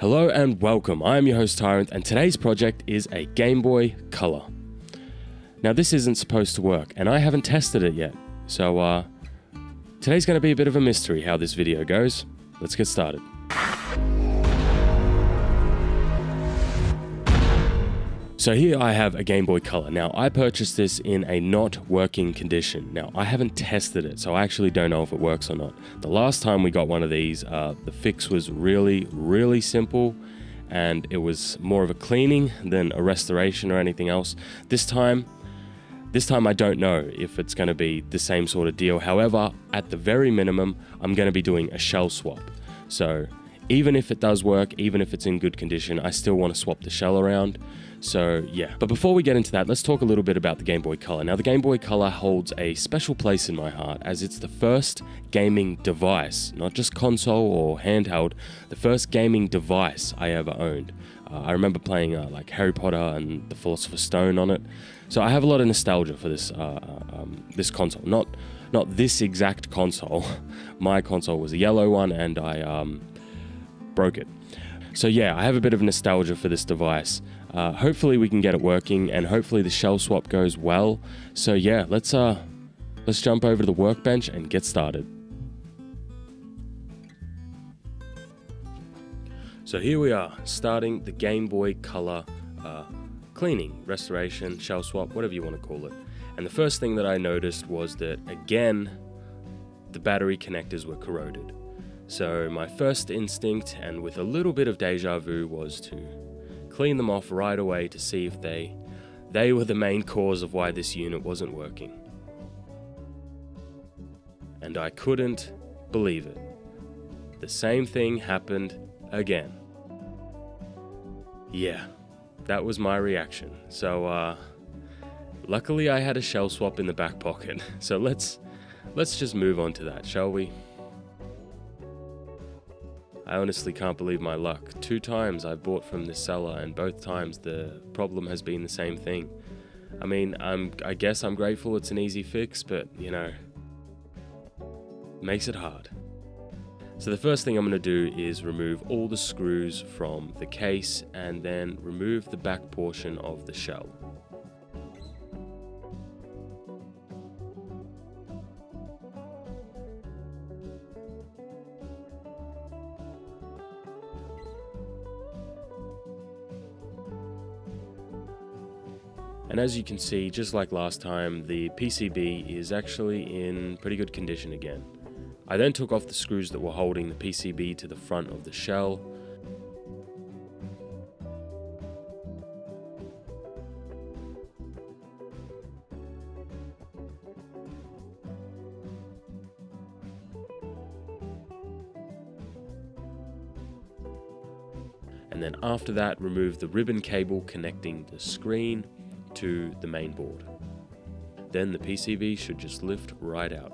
Hello and welcome, I am your host Tyrant, and today's project is a Game Boy Color. Now this isn't supposed to work, and I haven't tested it yet, so today's going to be a bit of a mystery how this video goes. Let's get started. So here I have a Game Boy Color. Now I purchased this in a not working condition. Now I haven't tested it, so I actually don't know if it works or not. The last time we got one of these, the fix was really simple, and it was more of a cleaning than a restoration or anything else. This time I don't know if it's going to be the same sort of deal. However, at the very minimum, I'm going to be doing a shell swap. So even if it does work, even if it's in good condition, I still want to swap the shell around. So yeah, but before we get into that, let's talk a little bit about the Game Boy Color. Now the Game Boy Color holds a special place in my heart as it's the first gaming device, not just console or handheld, the first gaming device I ever owned. I remember playing like Harry Potter and the Philosopher's Stone on it. So I have a lot of nostalgia for this this console. Not this exact console. My console was a yellow one and I broke it. So yeah, I have a bit of nostalgia for this device. Hopefully we can get it working, and hopefully the shell swap goes well. So yeah, let's jump over to the workbench and get started. So here we are, starting the Game Boy Color cleaning, restoration, shell swap, whatever you want to call it. And the first thing that I noticed was that, again, the battery connectors were corroded. So my first instinct, and with a little bit of deja vu, was to clean them off right away to see if they were the main cause of why this unit wasn't working. And I couldn't believe it. The same thing happened again. Yeah, that was my reaction. So luckily I had a shell swap in the back pocket. So let's just move on to that, shall we? I honestly can't believe my luck. 2 times I've bought from this seller, and both times the problem has been the same thing. I mean, I guess I'm grateful it's an easy fix, but, you know, makes it hard. So the first thing I'm going to do is remove all the screws from the case, and then remove the back portion of the shell. And as you can see, just like last time, the PCB is actually in pretty good condition again. I then took off the screws that were holding the PCB to the front of the shell. And then after that, remove the ribbon cable connecting the screen to the main board. Then the PCB should just lift right out.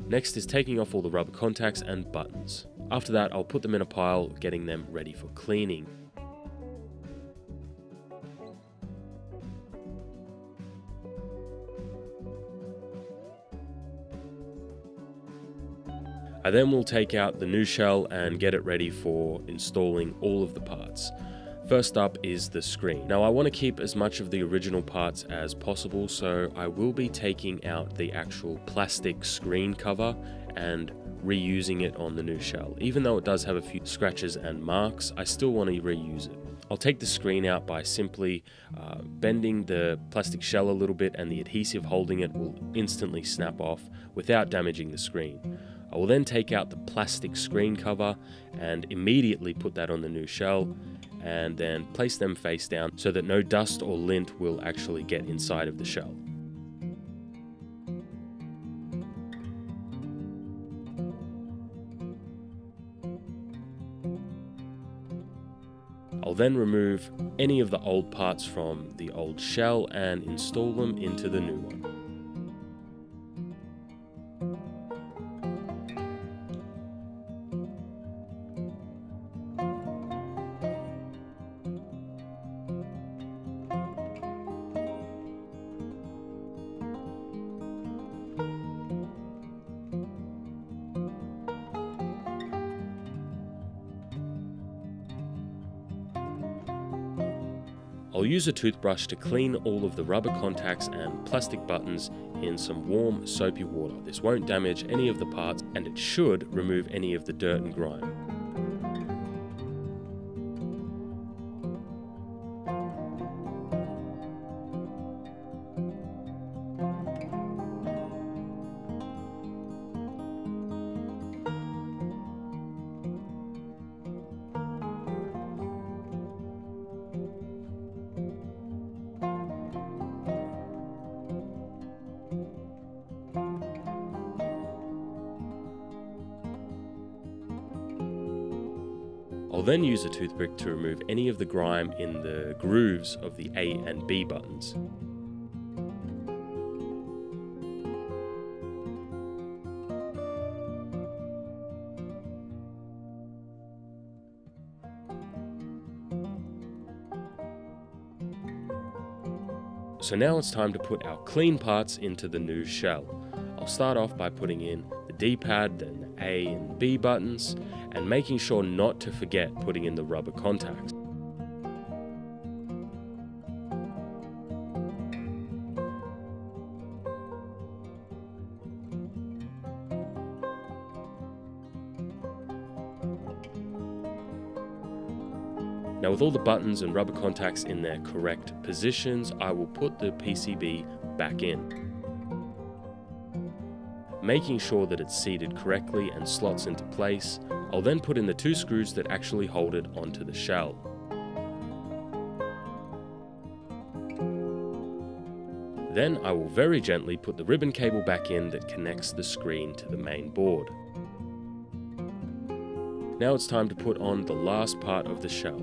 Next is taking off all the rubber contacts and buttons. After that, I'll put them in a pile, getting them ready for cleaning. I then will take out the new shell and get it ready for installing all of the parts. First up is the screen. Now I want to keep as much of the original parts as possible, so I will be taking out the actual plastic screen cover and reusing it on the new shell. Even though it does have a few scratches and marks, I still want to reuse it. I'll take the screen out by simply bending the plastic shell a little bit, and the adhesive holding it will instantly snap off without damaging the screen. I will then take out the plastic screen cover and immediately put that on the new shell, and then place them face down so that no dust or lint will actually get inside of the shell. I'll then remove any of the old parts from the old shell and install them into the new one. use a toothbrush to clean all of the rubber contacts and plastic buttons in some warm, soapy water. This won't damage any of the parts, and it should remove any of the dirt and grime. I'll then use a toothpick to remove any of the grime in the grooves of the A and B buttons. So now it's time to put our clean parts into the new shell. I'll start off by putting in the D-pad, then the A and B buttons, and making sure not to forget putting in the rubber contacts. Now with all the buttons and rubber contacts in their correct positions, I will put the PCB back in. Making sure that it's seated correctly and slots into place, I'll then put in the 2 screws that actually hold it onto the shell. Then I will very gently put the ribbon cable back in that connects the screen to the main board. Now it's time to put on the last part of the shell.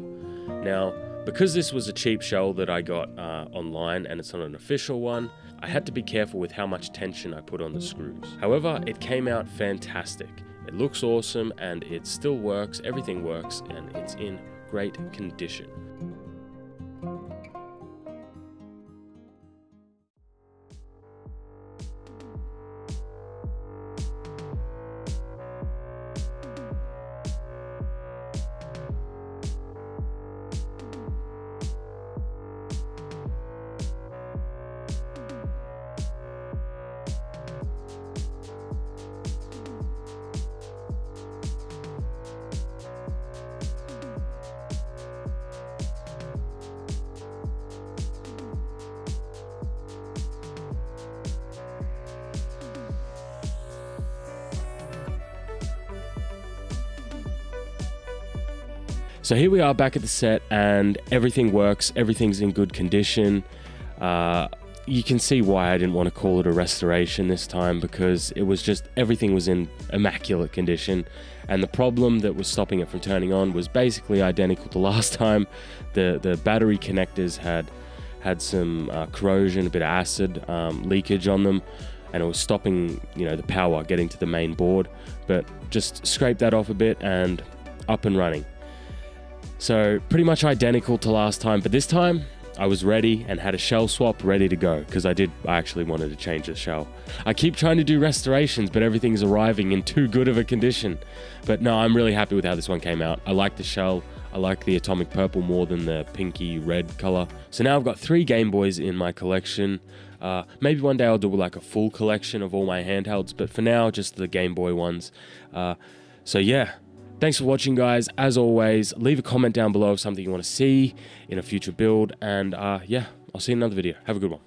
Now, because this was a cheap shell that I got online and it's not an official one, I had to be careful with how much tension I put on the screws. However, it came out fantastic. It looks awesome and it still works, everything works, and it's in great condition. So here we are back at the set and everything works, everything's in good condition. You can see why I didn't want to call it a restoration this time, because it was just, everything was in immaculate condition, and the problem that was stopping it from turning on was basically identical to last time. The battery connectors had some corrosion, a bit of acid leakage on them, and it was stopping, the power getting to the main board. But just scrape that off a bit and up and running. So pretty much identical to last time, but this time I was ready and had a shell swap ready to go, because I actually wanted to change the shell. I keep trying to do restorations, but everything's arriving in too good of a condition. But no, I'm really happy with how this one came out. I like the shell. I like the atomic purple more than the pinky red color. So now I've got 3 Game Boys in my collection. Maybe one day I'll do like a full collection of all my handhelds, but for now, just the Game Boy ones. So yeah. Thanks for watching, guys. As always, leave a comment down below of something you want to see in a future build. And yeah, I'll see you in another video. Have a good one.